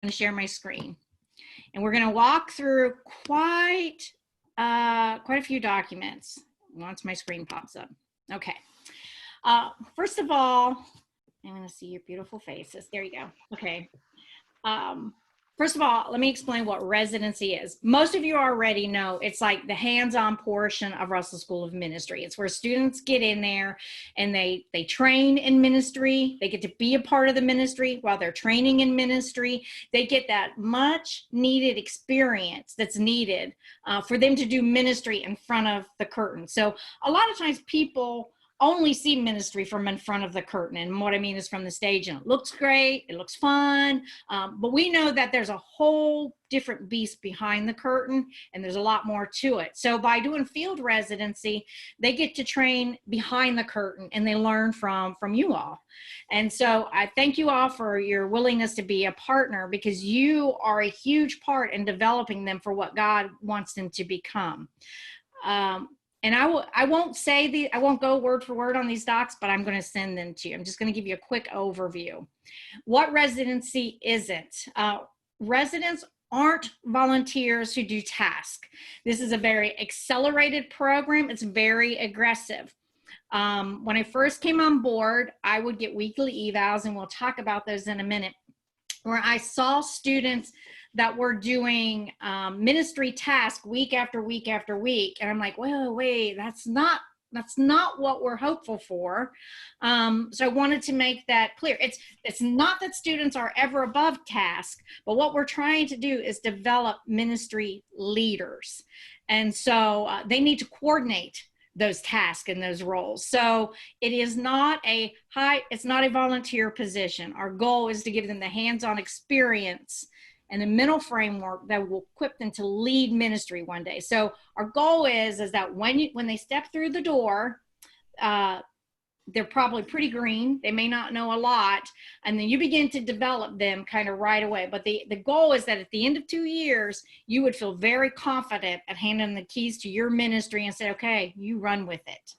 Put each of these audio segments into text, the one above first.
going to share my screen, and we're going to walk through quite a few documents once my screen pops up. Okay. First of all, I'm going to see your beautiful faces. There you go. Okay. First of all, let me explain what residency is. Most of you already know it's like the hands-on portion of Russell School of Ministry. It's where students get in there and they train in ministry. They get to be a part of the ministry while they're training in ministry. They get that much needed experience that's needed for them to do ministry in front of the curtain. So a lot of times people only see ministry from in front of the curtain. And what I mean is from the stage, and it looks great, it looks fun, but we know that there's a whole different beast behind the curtain, and there's a lot more to it. So by doing field residency, they get to train behind the curtain, and they learn from you all. And so I thank you all for your willingness to be a partner, because you are a huge part in developing them for what God wants them to become. And I won't go word for word on these docs, but I'm going to send them to you. I'm just going to give you a quick overview. What residency isn't. Residents aren't volunteers who do tasks. This is a very accelerated program. It's very aggressive. When I first came on board, I would get weekly evals, and we'll talk about those in a minute, where I saw students that were doing ministry tasks week after week after week. And I'm like, well, wait, that's not what we're hopeful for. So I wanted to make that clear. It's not that students are ever above task, but what we're trying to do is develop ministry leaders. And so they need to coordinate those tasks and those roles. So it is not it's not a volunteer position. Our goal is to give them the hands-on experience and a mental framework that will equip them to lead ministry one day. So our goal is that when they step through the door, they're probably pretty green. They may not know a lot. And then you begin to develop them kind of right away. But the goal is that at the end of 2 years, you would feel very confident at handing the keys to your ministry and say, okay, you run with it.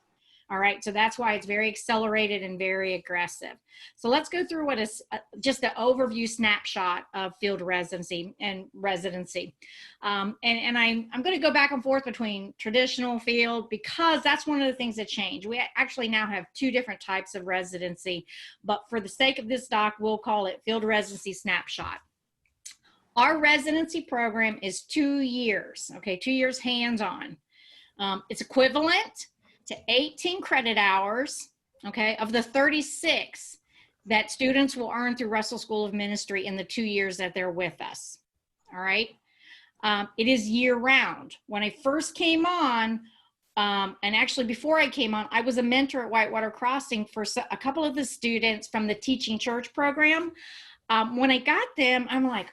All right, so that's why it's very accelerated and very aggressive. So let's go through what is just the overview snapshot of field residency and residency. And I'm going to go back and forth between traditional field, because that's one of the things that changed. We actually now have 2 different types of residency, but for the sake of this doc, we'll call it field residency snapshot. Our residency program is 2 years, okay, 2 years hands-on. It's equivalent to 18 credit hours, okay, of the 36 that students will earn through Russell School of Ministry in the 2 years that they're with us, all right? It is year-round. When I first came on, and actually before I came on, I was a mentor at Whitewater Crossing for a couple of the students from the Teaching Church program. When I got them, I'm like,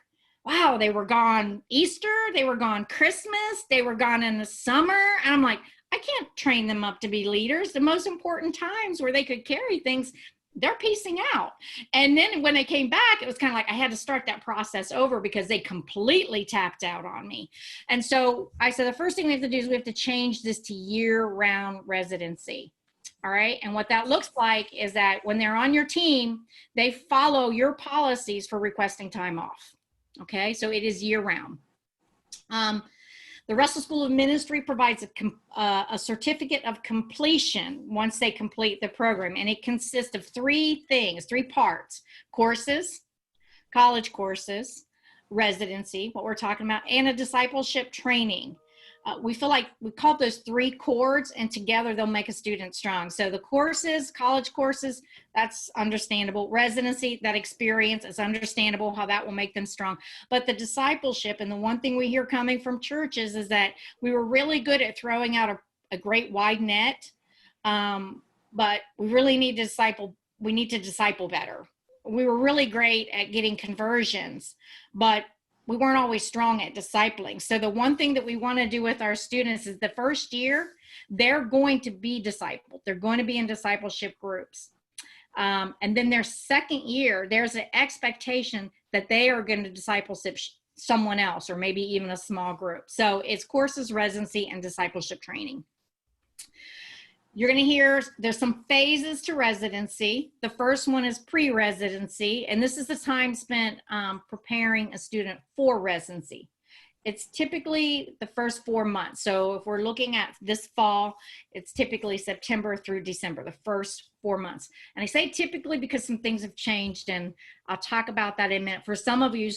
wow, they were gone Easter, they were gone Christmas, they were gone in the summer, and I'm like, I can't train them up to be leaders. The most important times where they could carry things, they're piecing out. And then when they came back, it was kind of like I had to start that process over because they completely tapped out on me. And so I said, the first thing we have to do is we have to change this to year-round residency. All right. And what that looks like is that when they're on your team, they follow your policies for requesting time off. Okay. So it is year-round. The Russell School of Ministry provides a certificate of completion once they complete the program, and it consists of 3 parts: courses, college courses, residency, what we're talking about, and a discipleship training. We feel like we call those 3 chords, and together they'll make a student strong. So the courses, college courses, that's understandable. Residency, that experience, is understandable how that will make them strong. But the discipleship, and the one thing we hear coming from churches is that we were really good at throwing out a great wide net, but we really need to disciple. We need to disciple better. We were really great at getting conversions, but we weren't always strong at discipling. So the one thing that we want to do with our students is the first year, they're going to be discipled. They're going to be in discipleship groups. And then their second year, there's an expectation that they are going to discipleship someone else, or maybe even a small group. So it's courses, residency, and discipleship training. You're going to hear there's some phases to residency. The first one is pre-residency, and this is the time spent preparing a student for residency. It's typically the first 4 months. So if we're looking at this fall, it's typically September through December, the first 4 months. And I say typically because some things have changed, and I'll talk about that in a minute. For some of you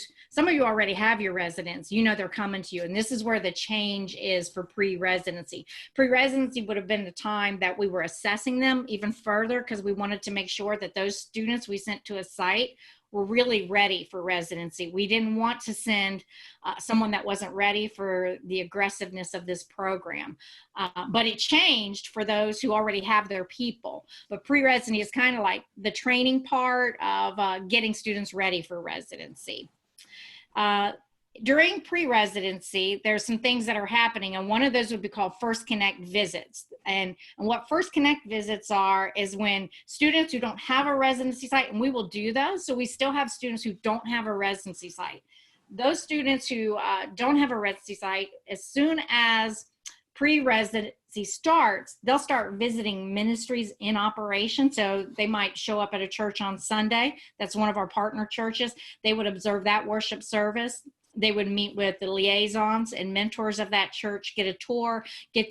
already have your residents, you know they're coming to you. And this is where the change is for pre-residency. Pre-residency would have been the time that we were assessing them even further, because we wanted to make sure that those students we sent to a site were really ready for residency. We didn't want to send someone that wasn't ready for the aggressiveness of this program. But it changed for those who already have their people. But pre-residency is kind of like the training part of getting students ready for residency. During pre-residency, there's some things that are happening, and one of those would be called First Connect visits. And what First Connect visits are is when students who don't have a residency site, and we will do those, so we still have students who don't have a residency site. Those students who don't have a residency site, as soon as pre-residency starts, they'll start visiting ministries in operation. So they might show up at a church on Sunday. That's one of our partner churches. They would observe that worship service. They would meet with the liaisons and mentors of that church, get a tour, get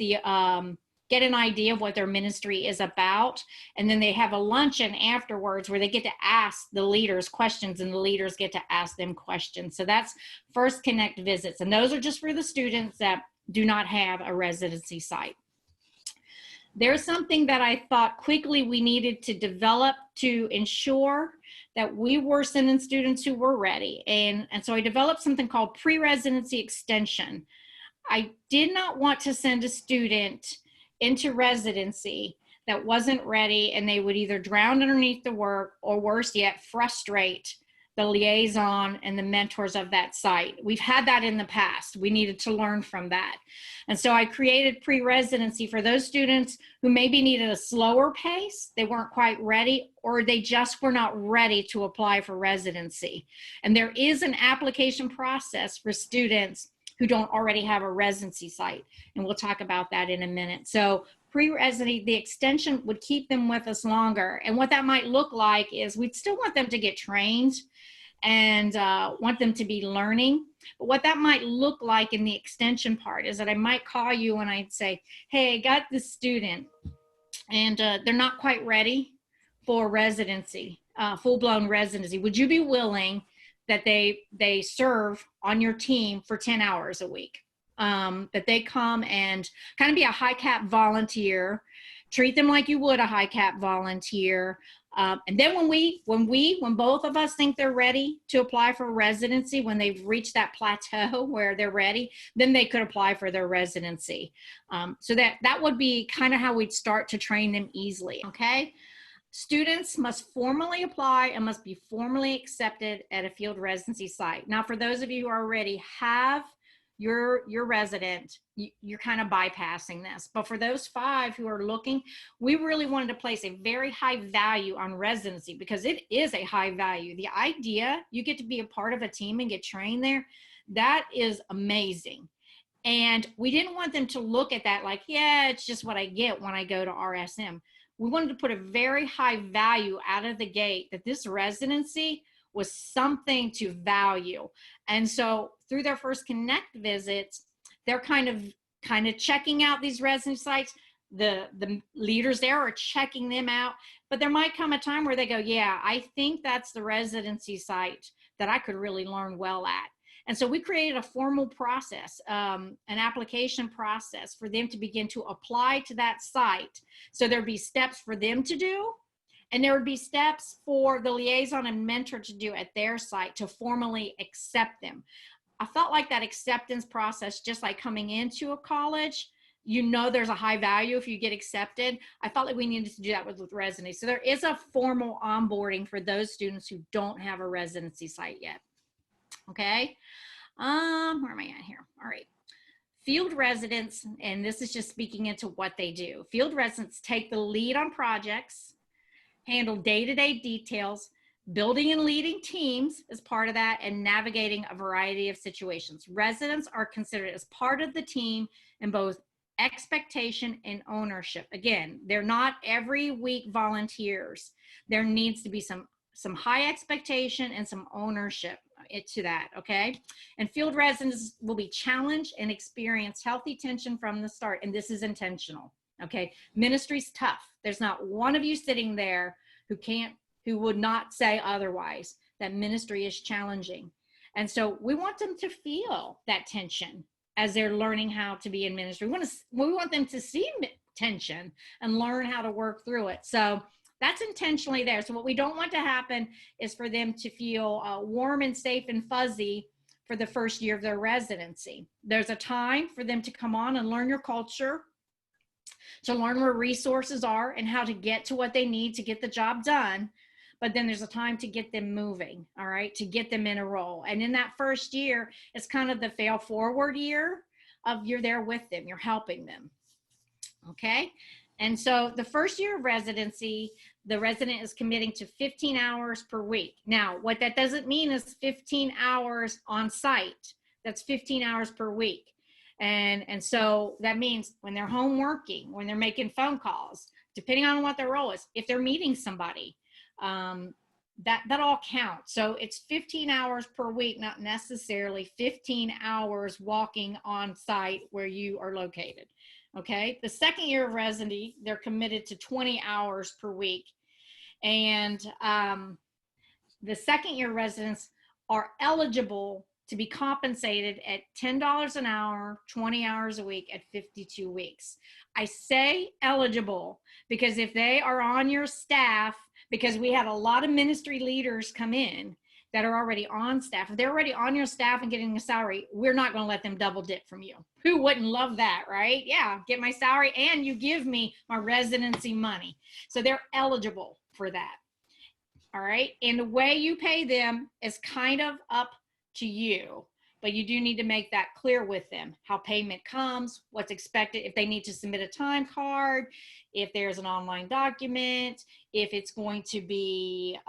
an idea of what their ministry is about. And then they have a luncheon afterwards where they get to ask the leaders questions, and the leaders get to ask them questions. So that's First Connect visits. And those are just for the students that do not have a residency site. There's something that I thought quickly we needed to develop to ensure that we were sending students who were ready. And so I developed something called pre-residency extension. I did not want to send a student into residency that wasn't ready, and they would either drown underneath the work, or worse yet, frustrate the liaison and the mentors of that site. We've had that in the past. We needed to learn from that. And so I created pre-residency for those students who maybe needed a slower pace, they weren't quite ready, or they just were not ready to apply for residency. And there is an application process for students who don't already have a residency site. And we'll talk about that in a minute. So pre-residency, the extension would keep them with us longer. And what that might look like is we'd still want them to get trained and want them to be learning. But what that might look like in the extension part is that I might call you and I'd say, hey, I got this student and they're not quite ready for residency, full-blown residency. Would you be willing that they serve on your team for 10 hours a week? That they come and kind of be a high cap volunteer, treat them like you would a high cap volunteer. And then when both of us think they're ready to apply for residency, when they've reached that plateau where they're ready, then they could apply for their residency. So that would be kind of how we'd start to train them easily, okay? Students must formally apply and must be formally accepted at a field residency site. Now, for those of you who already have your resident, you're kind of bypassing this. But for those 5 who are looking, we really wanted to place a very high value on residency because it is a high value. The idea you get to be a part of a team and get trained there, that is amazing. And we didn't want them to look at that like, yeah, it's just what I get when I go to RSM. We wanted to put a very high value out of the gate that this residency was something to value. And so through their First Connect visits, they're kind of checking out these residency sites. The leaders there are checking them out, but there might come a time where they go, yeah, I think that's the residency site that I could really learn well at. And so we created a formal process, an application process for them to begin to apply to that site. So there'd be steps for them to do, and there would be steps for the liaison and mentor to do at their site to formally accept them. I felt like that acceptance process, just like coming into a college, you know there's a high value if you get accepted. I felt like we needed to do that with residency. So there is a formal onboarding for those students who don't have a residency site yet. Okay, where am I at here? All right. Field residents, and this is just speaking into what they do. Field residents take the lead on projects, handle day-to-day details, building and leading teams as part of that, and navigating a variety of situations. Residents are considered as part of the team in both expectation and ownership. Again, they're not every week volunteers. There needs to be some high expectation and some ownership to that, okay? And field residents will be challenged and experience healthy tension from the start, and this is intentional, okay? Ministry's tough. There's not one of you sitting there who would not say otherwise, that ministry is challenging. And so we want them to feel that tension as they're learning how to be in ministry. We want them to see tension and learn how to work through it. So that's intentionally there. So what we don't want to happen is for them to feel warm and safe and fuzzy for the first year of their residency. There's a time for them to come on and learn your culture, to learn where resources are and how to get to what they need to get the job done. But then there's a time to get them moving, all right, to get them in a role. And in that first year, it's kind of the fail forward year of you're there with them, you're helping them, okay? And so the first year of residency, the resident is committing to 15 hours per week. Now, what that doesn't mean is 15 hours on site. That's 15 hours per week. And so that means when they're home working, when they're making phone calls, depending on what their role is, if they're meeting somebody, that all counts. So it's 15 hours per week, not necessarily 15 hours walking on site where you are located. Okay. The second year of residency, they're committed to 20 hours per week. And the second year residents are eligible to be compensated at $10 an hour, 20 hours a week at 52 weeks. I say eligible because if they are on your staff, because we had a lot of ministry leaders come in that are already on staff. If they're already on your staff and getting a salary, we're not going to let them double dip from you. Who wouldn't love that, right? Yeah, get my salary and you give me my residency money. So they're eligible for that. All right. And the way you pay them is kind of up to you, but you do need to make that clear with them, how payment comes, what's expected, if they need to submit a time card, if there's an online document, if it's going to be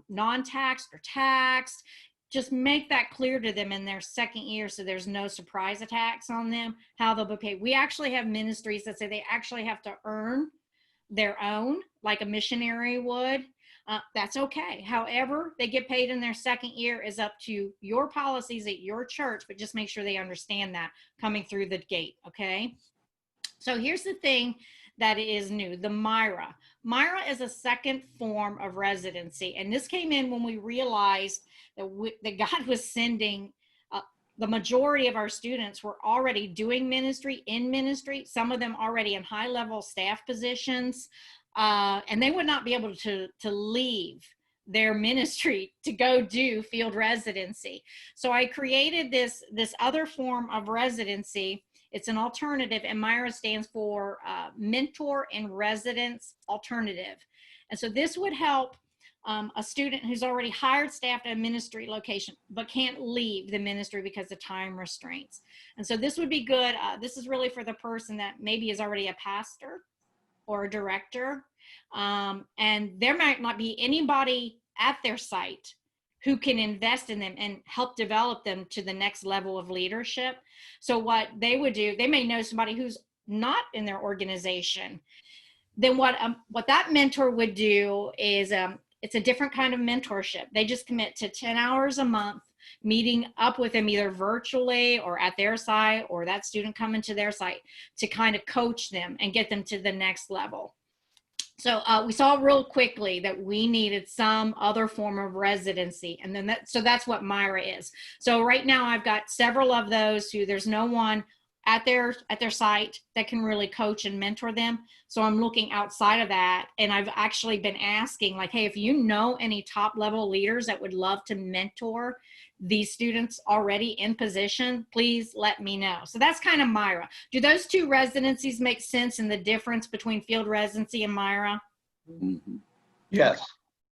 non-taxed or taxed. Just make that clear to them in their second year so there's no surprise attacks on them, how they'll be paid. We actually have ministries that say they actually have to earn their own, like a missionary would. That's okay. However, they get paid in their second year is up to your policies at your church, but just make sure they understand that coming through the gate, okay? So here's the thing that is new, the MIRA. MIRA is a second form of residency, and this came in when we realized that God was sending the majority of our students were already doing ministry, in ministry, some of them already in high-level staff positions, and they would not be able to leave their ministry to go do field residency. So I created this other form of residency. It's an alternative, and MIRA stands for Mentor and Residence Alternative. And so this would help a student who's already hired staff at a ministry location, but can't leave the ministry because of time restraints. And so this would be good. This is really for the person that maybe is already a pastor or a director. And there might not be anybody at their site who can invest in them and help develop them to the next level of leadership. So what they would do, they may know somebody who's not in their organization. Then what that mentor would do is, it's a different kind of mentorship. They just commit to 10 hours a month, meeting up with them either virtually or at their site, or that student coming to their site to kind of coach them and get them to the next level. So we saw real quickly that we needed some other form of residency. And then so that's what MIRA is. So right now I've got several of those who there's no one at their site that can really coach and mentor them. So I'm looking outside of that. And I've actually been asking, like, hey, if you know any top level leaders that would love to mentor these students already in position, please let me know. So that's kind of MIRA. Do those two residencies make sense in the difference between field residency and MIRA? Mm-hmm. Yes.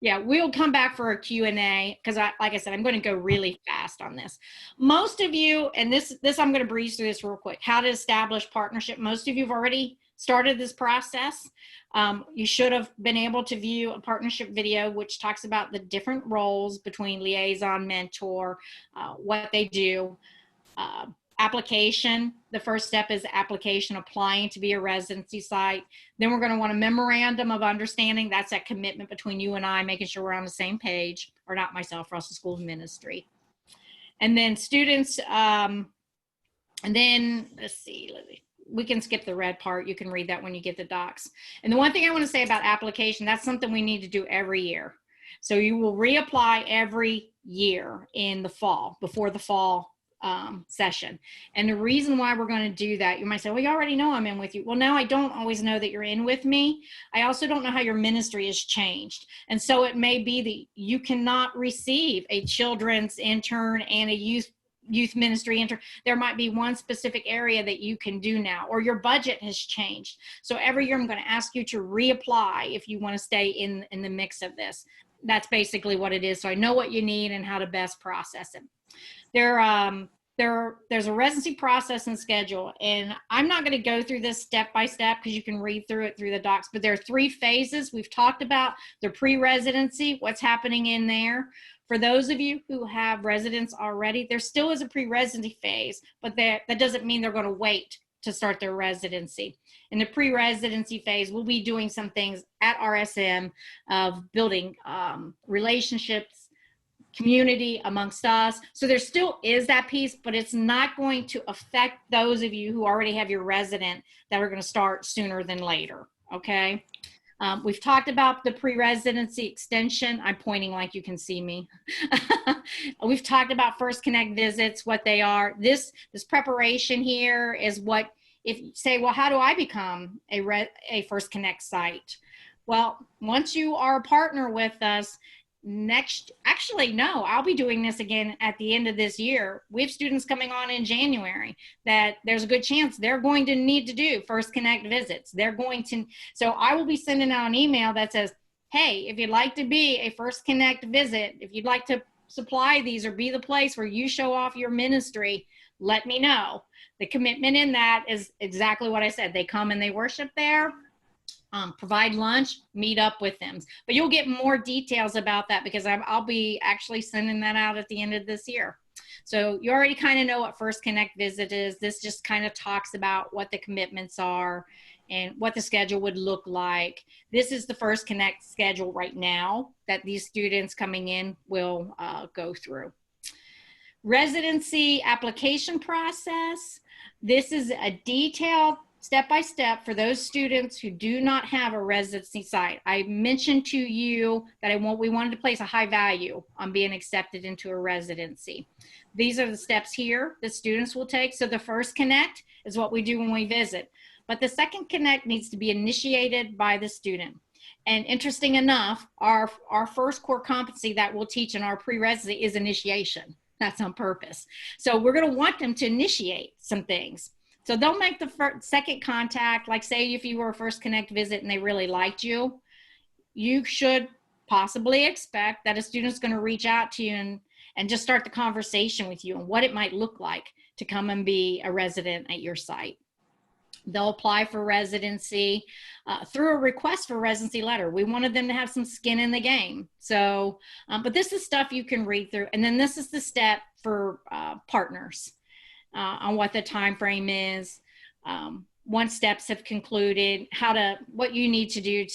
Yeah, we'll come back for a Q&A because, like I said, I'm going to go really fast on this. Most of you, and this I'm going to breeze through this real quick, how to establish partnership. Most of you have already started this process. You should have been able to view a partnership video which talks about the different roles between liaison, mentor, what they do. application. The first step is application, applying to be a residency site. Then we're going to want a memorandum of understanding. That's that commitment between you and I, making sure we're on the same page, or not myself, Russell School of Ministry. And then students, and then let's see, we can skip the red part. You can read that when you get the docs. And the one thing I want to say about application, that's something we need to do every year. So you will reapply every year in the fall, before the fall session. And the reason why we're going to do that, you might say, well, you already know I'm in with you. Well, now I don't always know that you're in with me. I also don't know how your ministry has changed. And so it may be that you cannot receive a children's intern and a youth ministry intern. There might be one specific area that you can do now, or your budget has changed. So every year I'm going to ask you to reapply if you want to stay in the mix of this. That's basically what it is. So I know what you need and how to best process it. There's a residency process and schedule, and I'm not going to go through this step by step because you can read through it through the docs, but there are 3 phases we've talked about. The pre-residency, what's happening in there. For those of you who have residents already, there still is a pre-residency phase, but that doesn't mean they're going to wait to start their residency. In the pre-residency phase, we'll be doing some things at RSM of building relationships, community amongst us. So there still is that piece, but it's not going to affect those of you who already have your resident that are going to start sooner than later, okay? We've talked about the pre-residency extension. I'm pointing like you can see me. We've talked about First Connect visits, what they are. This preparation here is what, if you say, well, how do I become a First Connect site? Well, once you are a partner with us, I'll be doing this again at the end of this year. We have students coming on in January that there's a good chance they're going to need to do First Connect visits. So I will be sending out an email that says, hey, if you'd like to be a First Connect visit, if you'd like to supply these or be the place where you show off your ministry, let me know. The commitment in that is exactly what I said. They come and they worship there. Provide lunch, meet up with them. But you'll get more details about that because I'll be actually sending that out at the end of this year. So you already kind of know what First Connect visit is. This just kind of talks about what the commitments are and what the schedule would look like. This is the First Connect schedule right now that these students coming in will go through. Residency application process. This is a detailed step-by-step for those students who do not have a residency site. I mentioned to you that we wanted to place a high value on being accepted into a residency. These are the steps here that students will take. So the first connect is what we do when we visit. But the second connect needs to be initiated by the student. And interesting enough, our first core competency that we'll teach in our pre-residency is initiation. That's on purpose. So we're going to want them to initiate some things. So they'll make the second contact, like say if you were a First Connect visit and they really liked you, you should possibly expect that a student's going to reach out to you and just start the conversation with you and what it might look like to come and be a resident at your site. They'll apply for residency through a request for residency letter. We wanted them to have some skin in the game. So, but this is stuff you can read through. And then this is the step for partners. On what the time frame is, once steps have concluded, what you need to do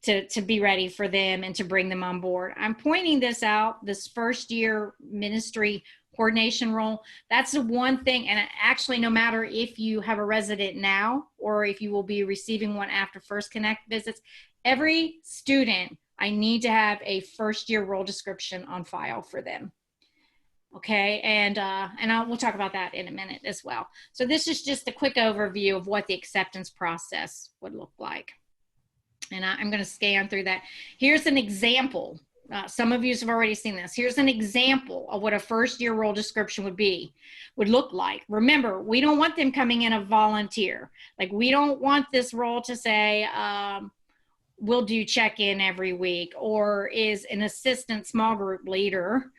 to be ready for them and to bring them on board. I'm pointing this out, this first year ministry coordination role. That's the one thing, and actually no matter if you have a resident now or if you will be receiving one after First Connect visits, every student, I need to have a first year role description on file for them. Okay, and we'll talk about that in a minute as well. So this is just a quick overview of what the acceptance process would look like. And I'm going to scan through that. Here's an example. Some of you have already seen this. Here's an example of what a first year role description would look like. Remember, we don't want them coming in a volunteer. Like we don't want this role to say, we'll do check-in every week or is an assistant small group leader.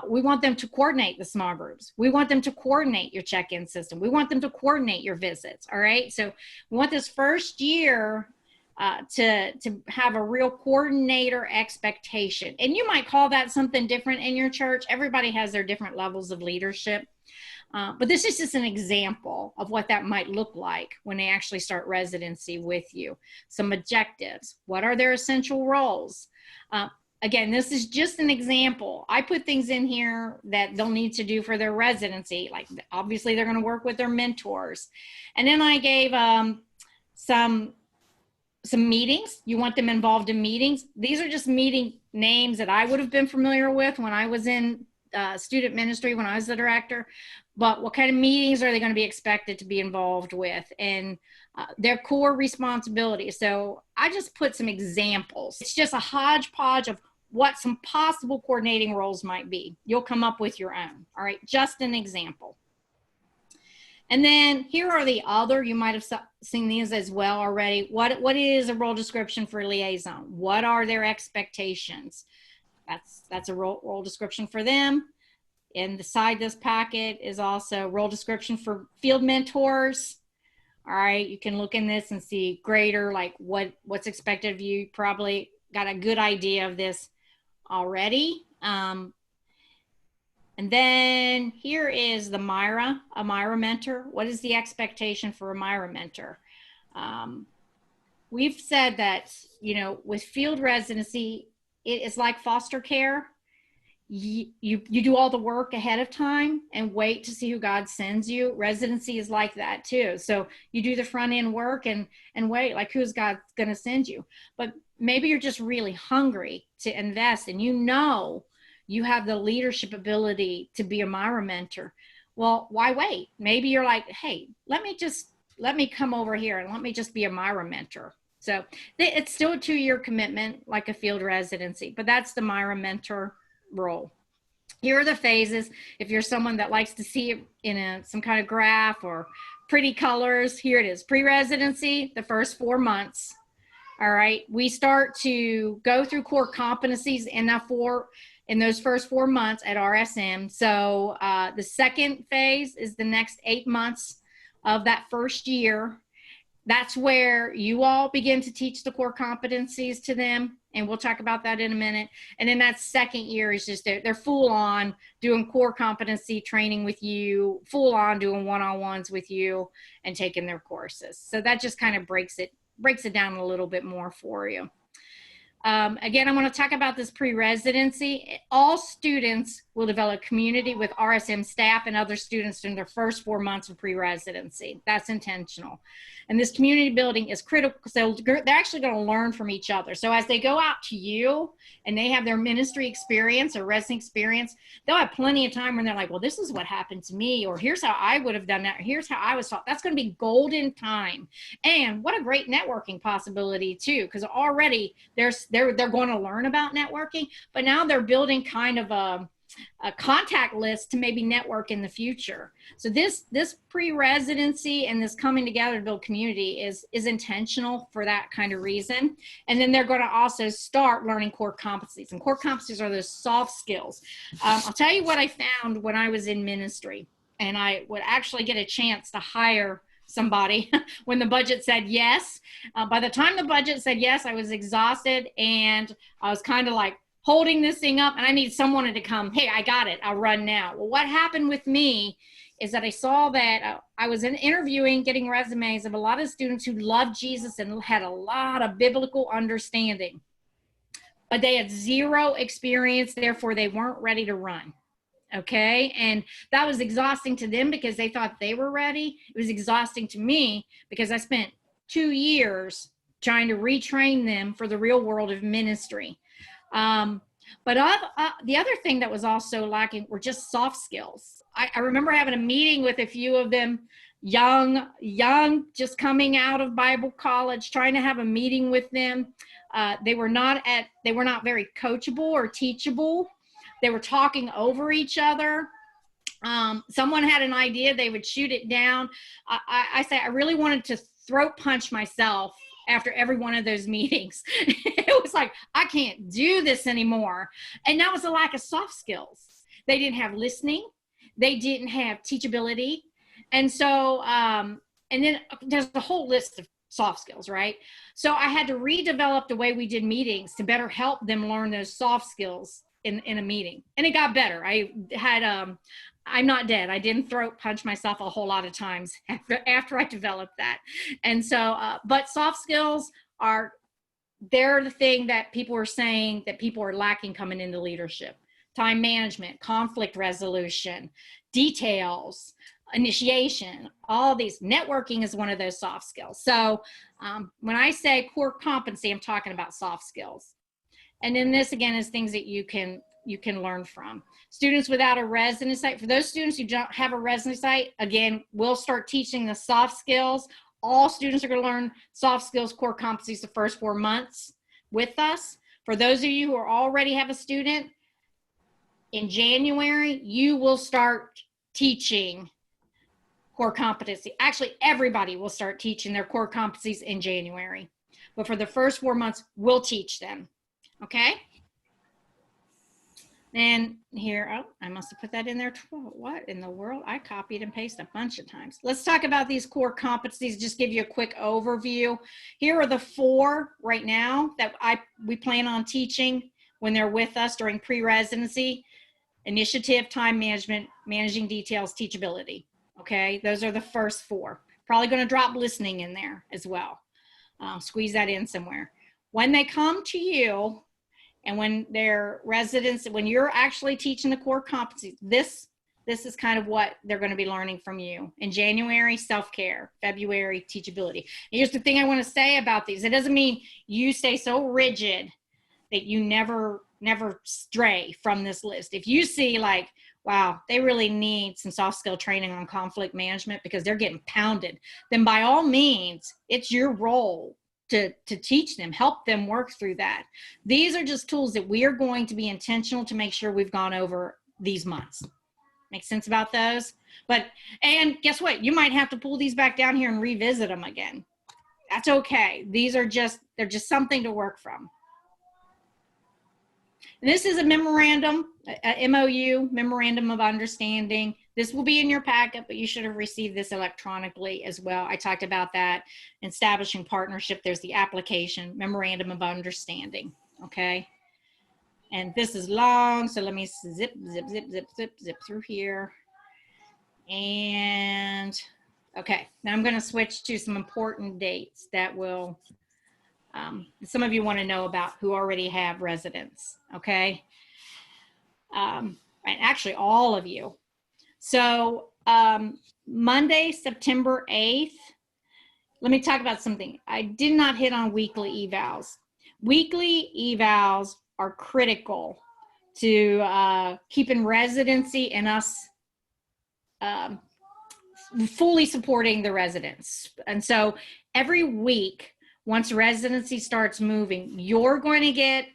We want them to coordinate the small groups. We want them to coordinate your check-in system. We want them to coordinate your visits, all right? So we want this first year to have a real coordinator expectation. And you might call that something different in your church. Everybody has their different levels of leadership. But this is just an example of what that might look like when they actually start residency with you. Some objectives. What are their essential roles? Again, this is just an example. I put things in here that they'll need to do for their residency. Like, obviously, they're going to work with their mentors. And then I gave some meetings. You want them involved in meetings. These are just meeting names that I would have been familiar with when I was in student ministry, when I was the director. But what kind of meetings are they going to be expected to be involved with, and their core responsibilities? So I just put some examples. It's just a hodgepodge of what some possible coordinating roles might be. You'll come up with your own. All right, just an example. And then here are the other, you might have seen these as well already. What is a role description for a liaison? What are their expectations? That's a role description for them. Inside this packet is also role description for field mentors. All right, you can look in this and see greater, like what's expected of you. You probably got a good idea of this already. And then here is the a Myra mentor. What is the expectation for a Myra mentor? We've said that, with field residency, it is like foster care. You do all the work ahead of time and wait to see who God sends you. Residency is like that too. So you do the front end work and wait, like, who's God going to send you? But maybe you're just really hungry to invest, and you have the leadership ability to be a Myra mentor. Well, why wait? Maybe you're like, hey, let me come over here and let me just be a Myra mentor. So it's still a 2-year commitment, like a field residency, but that's the Myra mentor role. Here are the phases. If you're someone that likes to see it in some kind of graph or pretty colors, here it is. Pre-residency, the first 4 months. All right, we start to go through core competencies in those first 4 months at RSM. So the second phase is the next 8 months of that first year. That's where you all begin to teach the core competencies to them. And we'll talk about that in a minute. And then that second year is just, they're full on doing core competency training with you, full on doing one-on-ones with you and taking their courses. So that just kind of breaks it down a little bit more for you. Again, I want to talk about this pre-residency. All students will develop community with RSM staff and other students during their first 4 months of pre-residency. That's intentional. And this community building is critical. So they're actually going to learn from each other. So as they go out to you and they have their ministry experience or residency experience, they'll have plenty of time when they're like, well, this is what happened to me, or here's how I would have done that. Here's how I was taught. That's going to be golden time. And what a great networking possibility too, because already they're going to learn about networking, but now they're building kind of a contact list to maybe network in the future. So this pre-residency and this coming together to build community is intentional for that kind of reason. And then they're going to also start learning core competencies. And core competencies are those soft skills. I'll tell you what I found when I was in ministry, and I would actually get a chance to hire somebody when the budget said yes. By the time the budget said yes, I was exhausted, and I was kind of like holding this thing up, and I need someone to come, hey, I got it, I'll run now. Well, what happened with me is that I saw that I was interviewing, getting resumes of a lot of students who loved Jesus and had a lot of biblical understanding, but they had zero experience, therefore they weren't ready to run. Okay. And that was exhausting to them because they thought they were ready. It was exhausting to me because I spent 2 years trying to retrain them for the real world of ministry. But the other thing that was also lacking were just soft skills. I remember having a meeting with a few of them, young, just coming out of Bible college, trying to have a meeting with them. They were not very coachable or teachable. They were talking over each other. Someone had an idea, they would shoot it down. I say I really wanted to throat punch myself after every one of those meetings. It was like, I can't do this anymore. And that was a lack of soft skills. They didn't have listening. They didn't have teachability. And so, and then there's a whole list of soft skills, right? So I had to redevelop the way we did meetings to better help them learn those soft skills in a meeting. And it got better. I had, I'm not dead. I didn't throat punch myself a whole lot of times after I developed that. And so, but soft skills are, they're the thing that people are saying that people are lacking coming into leadership. Time management, conflict resolution, details, initiation, all these. Networking is one of those soft skills. So when I say core competency, I'm talking about soft skills. And then this again is things that you can learn from. Students without a residency site, for those students who don't have a residency site, again, we'll start teaching the soft skills. All students are going to learn soft skills, core competencies the first 4 months with us. For those of you who already have a student, in January, you will start teaching core competency. Actually, everybody will start teaching their core competencies in January. But for the first 4 months, we'll teach them. Okay? And here, oh, I must have put that in there. What in the world? I copied and pasted a bunch of times. Let's talk about these core competencies, just give you a quick overview. Here are the 4 right now that we plan on teaching when they're with us during pre-residency: initiative, time management, managing details, teachability. Okay, those are the first 4. Probably going to drop listening in there as well. Squeeze that in somewhere. When they come to you, and when they're residents, when you're actually teaching the core competencies, this is kind of what they're going to be learning from you. In January, self-care. February, teachability. And here's the thing I want to say about these. It doesn't mean you stay so rigid that you never stray from this list. If you see like, wow, they really need some soft skill training on conflict management because they're getting pounded, then by all means, it's your role to teach them, help them work through that. These are just tools that we are going to be intentional to make sure we've gone over these months. Make sense about those? And guess what? You might have to pull these back down here and revisit them again. That's okay. They're just something to work from. And this is a memorandum, a MOU, Memorandum of Understanding. This will be in your packet, but you should have received this electronically as well. I talked about that. Establishing partnership, there's the application, Memorandum of Understanding, okay? And this is long, so let me zip through here. And, okay, now I'm gonna switch to some important dates that will, some of you want to know about who already have residents, okay? And actually all of you. So Monday, September 8th, let me talk about something. I did not hit on weekly evals. Weekly evals are critical to keeping residency and us fully supporting the residents. And so every week, once residency starts moving, you're going to get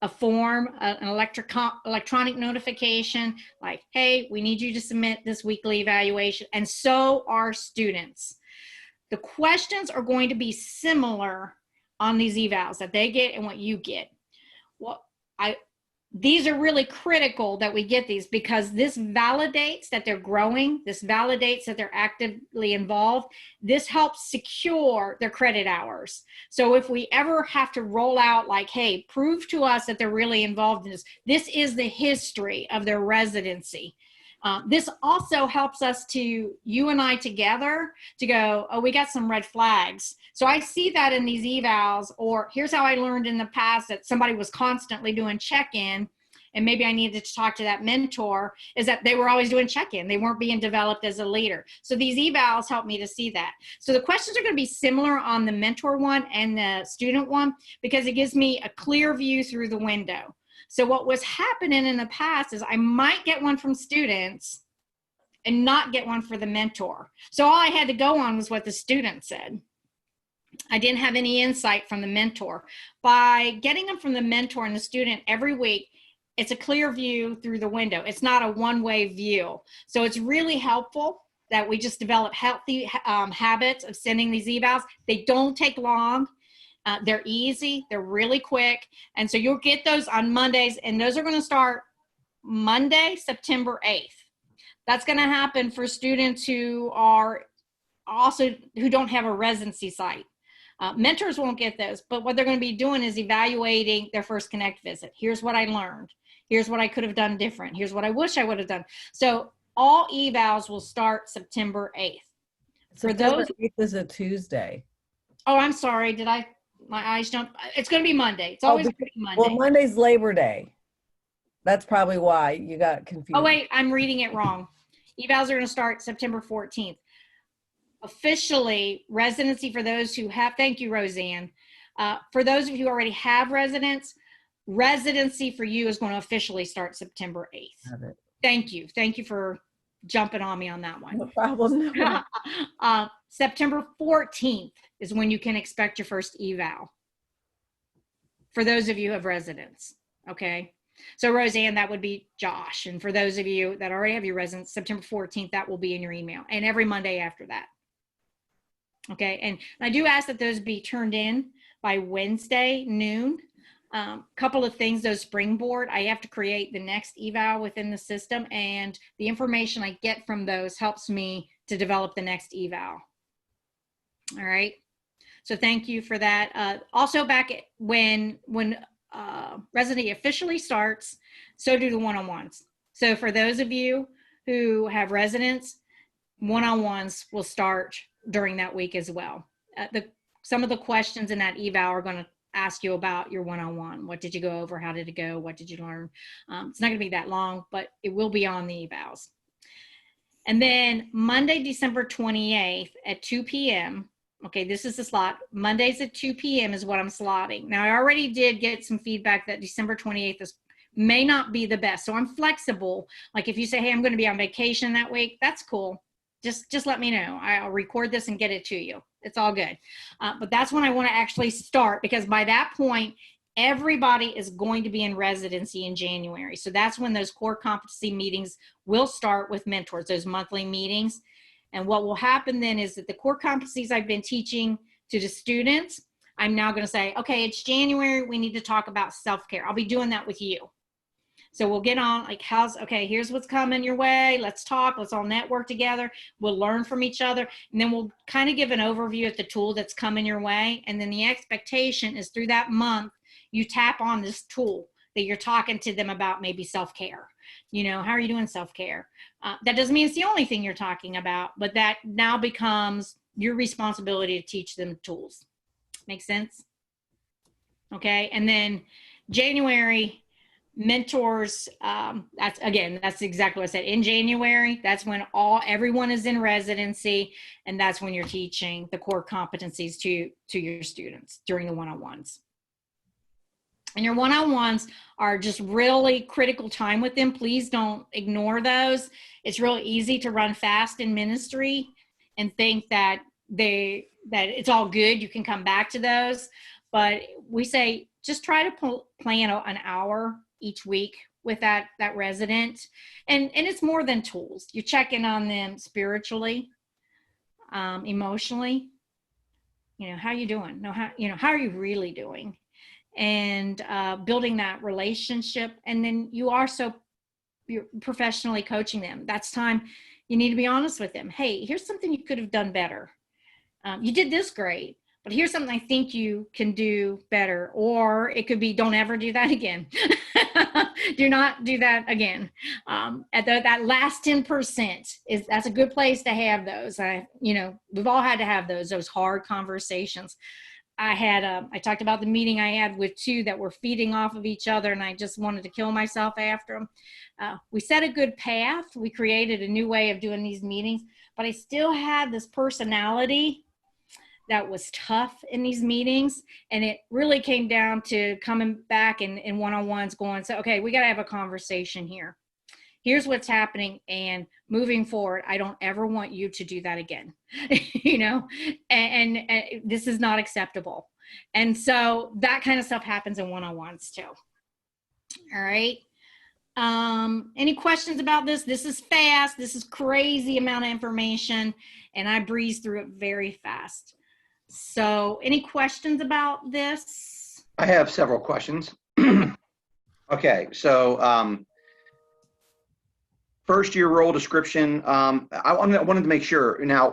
a form, an electronic notification like, hey, we need you to submit this weekly evaluation. And so are students. The questions are going to be similar on these evals that they get and what you get. Well, these are really critical that we get these because this validates that they're growing. This validates that they're actively involved. This helps secure their credit hours. So if we ever have to roll out like, hey, prove to us that they're really involved in this, this is the history of their residency. This also helps us to, you and I together, to go, oh, we got some red flags. So I see that in these evals, or here's how I learned in the past that somebody was constantly doing check-in, and maybe I needed to talk to that mentor, is that they were always doing check-in. They weren't being developed as a leader. So these evals help me to see that. So the questions are going to be similar on the mentor one and the student one because it gives me a clear view through the window. So what was happening in the past is I might get one from students and not get one for the mentor. So all I had to go on was what the student said. I didn't have any insight from the mentor. By getting them from the mentor and the student every week, it's a clear view through the window. It's not a one-way view. So it's really helpful that we just develop healthy habits of sending these evals. They don't take long. They're easy, they're really quick. And so you'll get those on Mondays, and those are going to start Monday, September 8th. That's going to happen for students who are also, who don't have a residency site. Mentors won't get those, but what they're going to be doing is evaluating their first Connect visit. Here's what I learned. Here's what I could have done different. Here's what I wish I would have done. So all evals will start September 8th. September 8th is a Tuesday. Oh, I'm sorry. My eyes jumped. It's going to be Monday. It's always going to be Monday. Well, Monday's Labor Day. That's probably why you got confused. Oh, wait, I'm reading it wrong. Evals are going to start September 14th. Officially, residency for those who have, thank you, Roseanne. For those of you who already have residents, residency for you is going to officially start September 8th. Thank you. Thank you for jumping on me on that one. No problem. September 14th is when you can expect your first eval. For those of you who have residents, okay? So Roseanne, that would be Josh. And for those of you that already have your residents, September 14th, that will be in your email. And every Monday after that. Okay, and I do ask that those be turned in by Wednesday noon. Couple of things, those springboard, I have to create the next eval within the system, and the information I get from those helps me to develop the next eval. All right, so thank you for that. Also back when residency officially starts, so do the one-on-ones. So for those of you who have residents, one-on-ones will start during that week as well. Some of the questions in that eval are going to ask you about your one-on-one. What did you go over? How did it go? What did you learn? It's not going to be that long, but it will be on the evals. And then Monday, December 28th at 2 p.m. Okay, this is the slot. Mondays at 2 p.m. is what I'm slotting. Now, I already did get some feedback that December 28th may not be the best. So I'm flexible. Like if you say, hey, I'm going to be on vacation that week, that's cool. Just let me know. I'll record this and get it to you. It's all good. But that's when I want to actually start, because by that point, everybody is going to be in residency in January. So that's when those core competency meetings will start with mentors, those monthly meetings. And what will happen then is that the core competencies I've been teaching to the students, I'm now going to say, okay, it's January. We need to talk about self-care. I'll be doing that with you. So we'll get on like, okay, here's what's coming your way. Let's talk. Let's all network together. We'll learn from each other. And then we'll kind of give an overview of the tool that's coming your way. And then the expectation is through that month, you tap on this tool that you're talking to them about, maybe self-care. You know, how are you doing self-care? That doesn't mean it's the only thing you're talking about, but that now becomes your responsibility to teach them tools. Make sense? Okay. And then January, mentors, that's exactly what I said. In January, that's when everyone is in residency, and that's when you're teaching the core competencies to your students during the one-on-ones. And your one-on-ones are just really critical time with them. Please don't ignore those. It's really easy to run fast in ministry and think that it's all good. You can come back to those, but we say just try to plan an hour each week with that resident. And it's more than tools. You're checking on them spiritually, emotionally. You know, how you doing? How are you really doing? And building that relationship. And then you're professionally coaching them. That's time you need to be honest with them. Hey, here's something you could have done better. You did this great, but here's something I think you can do better. Or it could be, don't ever do that again. Do not do that again. At that last 10% that's a good place to have those. We've all had to have those hard conversations. I talked about the meeting I had with two that were feeding off of each other, and I just wanted to kill myself after them. We set a good path. We created a new way of doing these meetings, but I still had this personality that was tough in these meetings. And it really came down to coming back in one-on-ones going, so, okay, we got to have a conversation here. Here's what's happening, and moving forward, I don't ever want you to do that again, and this is not acceptable. And so that kind of stuff happens in one-on-ones too. All right. Any questions about this? This is fast. This is crazy amount of information, and I breeze through it very fast. So any questions about this? I have several questions. Okay, so first year role description. I wanted to make sure now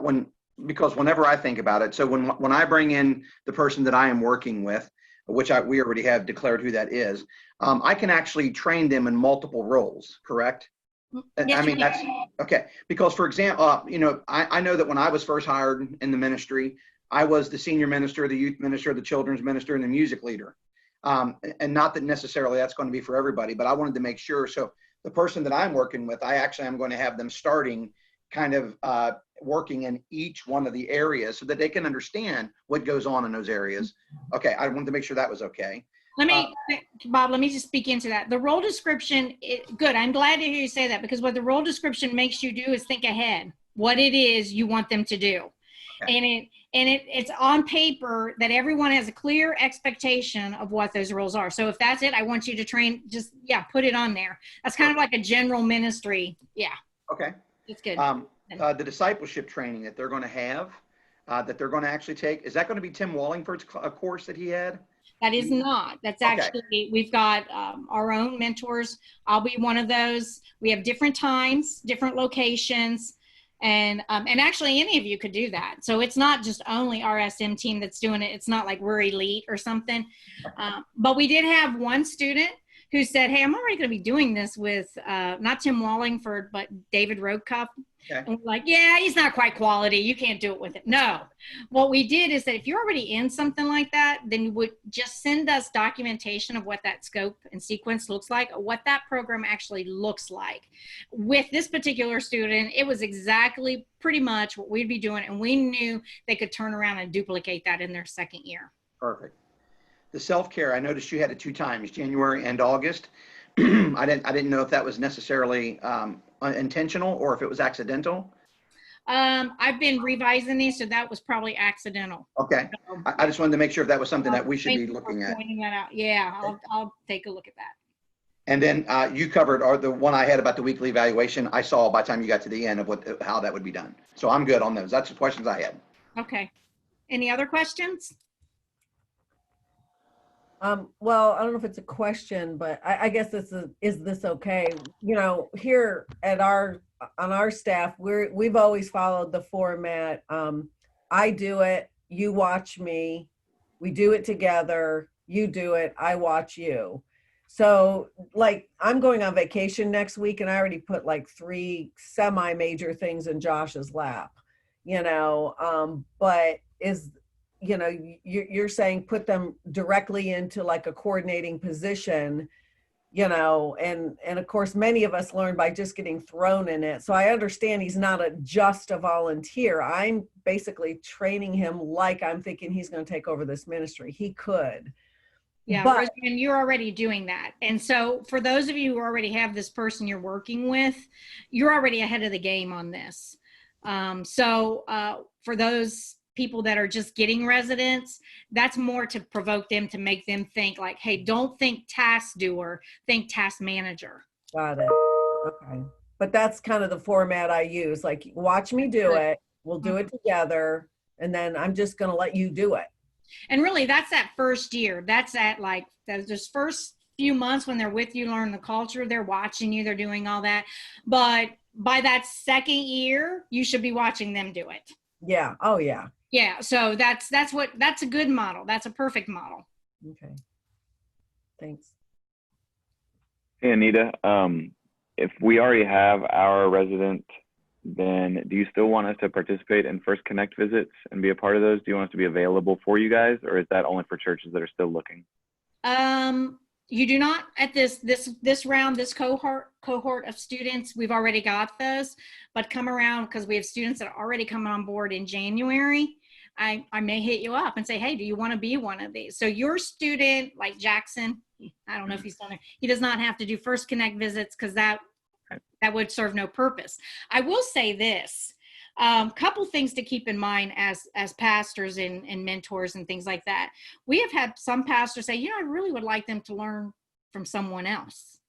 because whenever I think about it, so when I bring in the person that I am working with, which we already have declared who that is, I can actually train them in multiple roles, correct? Yes, I mean, you can. that's okay. Because for example, I know that when I was first hired in the ministry, I was the senior minister, the youth minister, the children's minister, and the music leader. And not that necessarily that's going to be for everybody, but I wanted to make sure. So the person that I'm working with, I actually am going to have them starting kind of working in each one of the areas so that they can understand what goes on in those areas. Okay, I wanted to make sure that was okay. Bob, let me just speak into that. The role description, good. I'm glad to hear you say that, because what the role description makes you do is think ahead what it is you want them to do. Okay. And it's on paper that everyone has a clear expectation of what those roles are. So if that's it, I want you to train, just, put it on there. That's kind of like a general ministry. Yeah. Okay. That's good. The discipleship training that they're going to have, that they're going to actually take, is that going to be Tim Wallingford's course that he had? That is not. That's actually, we've got our own mentors. I'll be one of those. We have different times, different locations, and actually any of you could do that. So it's not just only our SM team that's doing it. It's not like we're elite or something. But we did have one student who said, hey, I'm already going to be doing this with not Tim Wallingford, but David Roadcup. Okay. And we're like, yeah, he's not quite quality. You can't do it with it. No. What we did is that if you're already in something like that, then you would just send us documentation of what that scope and sequence looks like, or what that program actually looks like. With this particular student, it was exactly pretty much what we'd be doing, and we knew they could turn around and duplicate that in their second year. Perfect. The self-care, I noticed you had it 2 times, January and August. I didn't know if that was necessarily intentional or if it was accidental. I've been revising these, so that was probably accidental. Okay. I just wanted to make sure if that was something that we should be looking at. Pointing that out. Yeah, I'll take a look at that. And then you covered the one I had about the weekly evaluation. I saw by the time you got to the end of how that would be done. So I'm good on those. That's the questions I had. Okay. Any other questions? Well, I don't know if it's a question, but I guess is this okay? You know, here at on our staff, we've always followed the format. I do it, you watch me, we do it together, you do it, I watch you. So like I'm going on vacation next week and I already put like 3 semi-major things in Josh's lap, you know, but you know, you're saying put them directly into like a coordinating position, you know, and of course, many of us learn by just getting thrown in it. So I understand he's not just a volunteer. I'm basically training him like I'm thinking he's going to take over this ministry. He could. Yeah, but, and you're already doing that. And so for those of you who already have this person you're working with, you're already ahead of the game on this. For those people that are just getting residents, that's more to provoke them, to make them think like, hey, don't think task doer, think task manager. Got it. Okay. But that's kind of the format I use. Like, watch me do it. We'll do it together. And then I'm just going to let you do it. And really, that's that first year. That's at like those first few months when they're with you, learn the culture, they're watching you, they're doing all that. But by that second year, you should be watching them do it. Yeah. Oh, yeah. Yeah, so that's a good model. That's a perfect model. Okay. Thanks. Hey, Anita, if we already have our resident, then do you still want us to participate in First Connect visits and be a part of those? Do you want us to be available for you guys, or is that only for churches that are still looking? You do not at this round, this cohort of students. We've already got those, but come around because we have students that are already coming on board in January. I may hit you up and say, hey, do you want to be one of these? So your student, like Jackson, I don't know if he's done it. He does not have to do First Connect visits because that would serve no purpose. I will say this. Couple things to keep in mind as pastors and mentors and things like that. We have had some pastors say, you know, I really would like them to learn from someone else.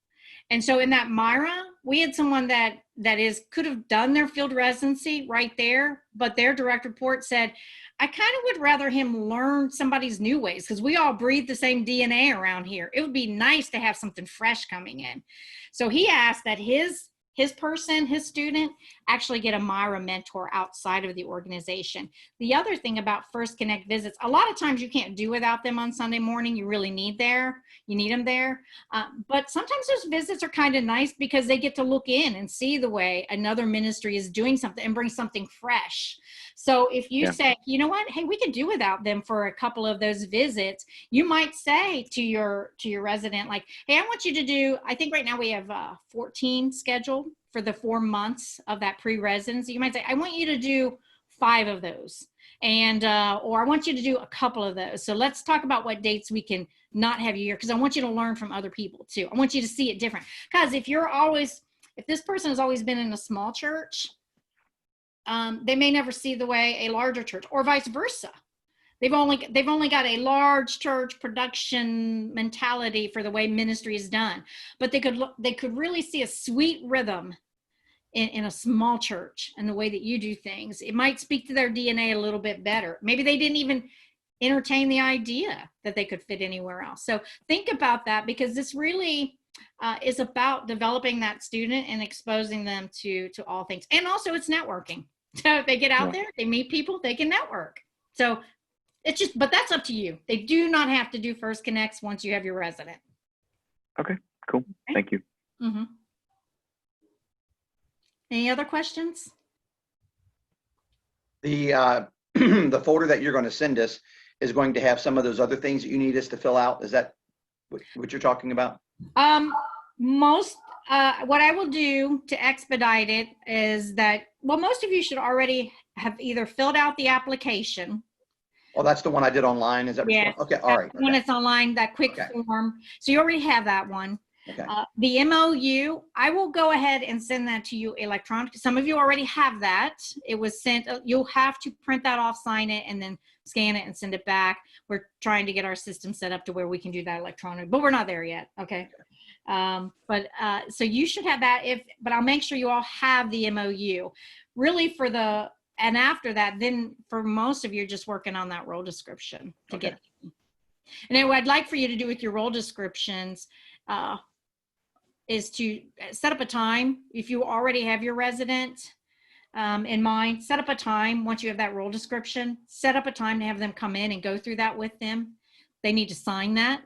And so in that Myra, we had someone that could have done their field residency right there, but their direct report said, I kind of would rather him learn somebody's new ways because we all breathe the same DNA around here. It would be nice to have something fresh coming in. So he asked that his student actually get a Myra mentor outside of the organization. The other thing about First Connect visits, a lot of times you can't do without them on Sunday morning. You really need them there. But sometimes those visits are kind of nice because they get to look in and see the way another ministry is doing something and bring something fresh. So if you say, you know what, hey, we could do without them for a couple of those visits, you might say to your resident, like, hey, I want you to do, I think right now we have 14 scheduled for the 4 months of that pre-residency. You might say, I want you to do 5 of those. And, or I want you to do a couple of those. So let's talk about what dates we can not have you here, because I want you to learn from other people too. I want you to see it different. Because if this person has always been in a small church, they may never see the way a larger church, or vice versa. They've only got a large church production mentality for the way ministry is done, but they could really see a sweet rhythm in a small church and the way that you do things. It might speak to their DNA a little bit better. Maybe they didn't even entertain the idea that they could fit anywhere else. So think about that, because this really is about developing that student and exposing them to all things. And also it's networking. So if they get out there, they meet people, they can network. So it's just, but that's up to you. They do not have to do First Connects once you have your resident. Okay, cool. Okay. Thank you. Mm-hmm. Any other questions? The the folder that you're going to send us is going to have some of those other things that you need us to fill out. Is that what you're talking about? What I will do to expedite it is that, well, most of you should already have either filled out the application. Oh, that's the one I did online. Is that what Yeah. Okay. All right. When it's online, that quick form. So you already have that one. Okay. The MOU, I will go ahead and send that to you electronically. Some of you already have that. It was sent. You'll have to print that off, sign it, and then scan it and send it back. We're trying to get our system set up to where we can do that electronically, but we're not there yet. Okay. So you should have that. But I'll make sure you all have the MOU. Really, and after that, then for most of you, just working on that role description to get. And then what I'd like for you to do with your role descriptions is to set up a time. If you already have your resident in mind, set up a time. Once you have that role description, set up a time to have them come in and go through that with them. They need to sign that.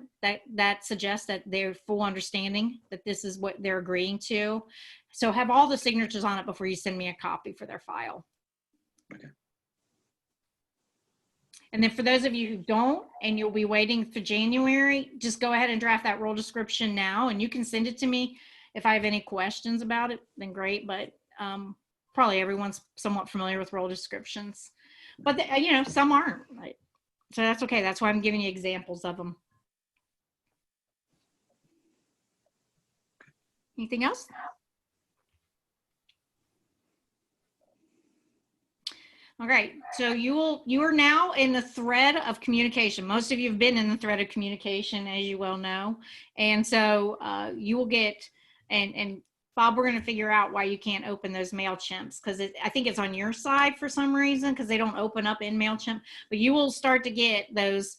That suggests that they're full understanding that this is what they're agreeing to. So have all the signatures on it before you send me a copy for their file. Okay. And then for those of you who don't, and you'll be waiting for January, just go ahead and draft that role description now, and you can send it to me. If I have any questions about it, then great, but probably everyone's somewhat familiar with role descriptions. But some aren't, right? So that's okay. That's why I'm giving you examples of them. Anything else? All right, so you are now in the thread of communication. Most of you have been in the thread of communication, as you well know. And so you will get, and Bob, we're going to figure out why you can't open those MailChimps, because I think it's on your side for some reason, because they don't open up in MailChimp. But you will start to get those.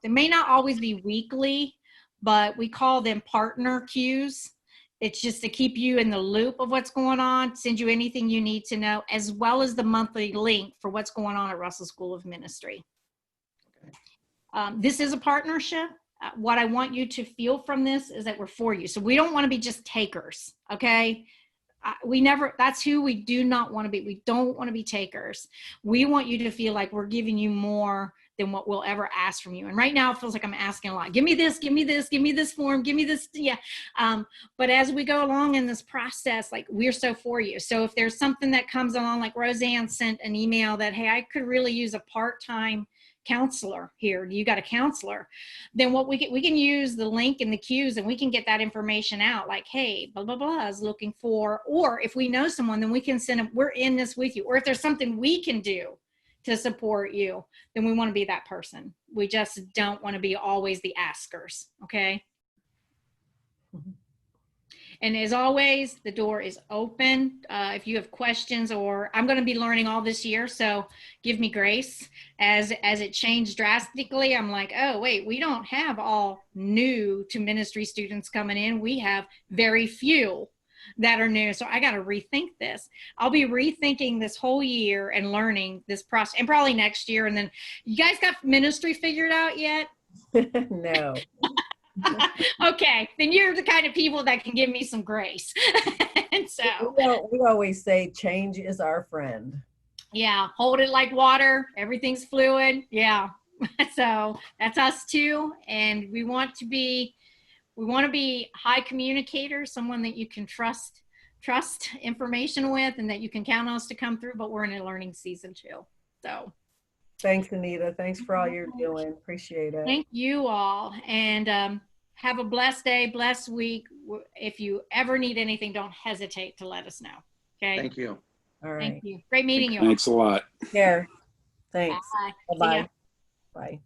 They may not always be weekly, but we call them partner queues. It's just to keep you in the loop of what's going on, send you anything you need to know, as well as the monthly link for what's going on at Russell School of Ministry. This is a partnership. What I want you to feel from this is that we're for you. So we don't want to be just takers, okay? That's who we do not want to be. We don't want to be takers. We want you to feel like we're giving you more than what we'll ever ask from you. And right now it feels like I'm asking a lot. Give me this, give me this, give me this form, give me this. Yeah. But as we go along in this process, like, we're so for you. So if there's something that comes along, like Roseanne sent an email that, hey, I could really use a part-time counselor here. You got a counselor? Then what we can use the link in the queues, and we can get that information out, like, hey, blah, blah, blah is looking for, or if we know someone, then we can send them, we're in this with you. Or if there's something we can do to support you, then we want to be that person. We just don't want to be always the askers, okay? Mm-hmm. And as always, the door is open. If you have questions, or I'm going to be learning all this year, so give me grace. As it changed drastically, I'm like, oh, wait, we don't have all new to ministry students coming in. We have very few. that are new. So I got to rethink this. I'll be rethinking this whole year and learning this process, and probably next year. And then, you guys got ministry figured out yet? No. Okay, then you're the kind of people that can give me some grace. And so, We always say change is our friend. yeah, hold it like water. Everything's fluid. Yeah. So that's us too. And we want to be high communicators, someone that you can trust information with, and that you can count on us to come through. But we're in a learning season too. So Thanks, Anita. Thanks for all you're doing. Appreciate it. thank you all. And have a blessed day, blessed week. If you ever need anything, don't hesitate to let us know. Okay. Thank you. All right. Thank you. Great meeting you all. Thanks a lot. Care. Thanks. Bye. See ya. Bye-bye. Bye.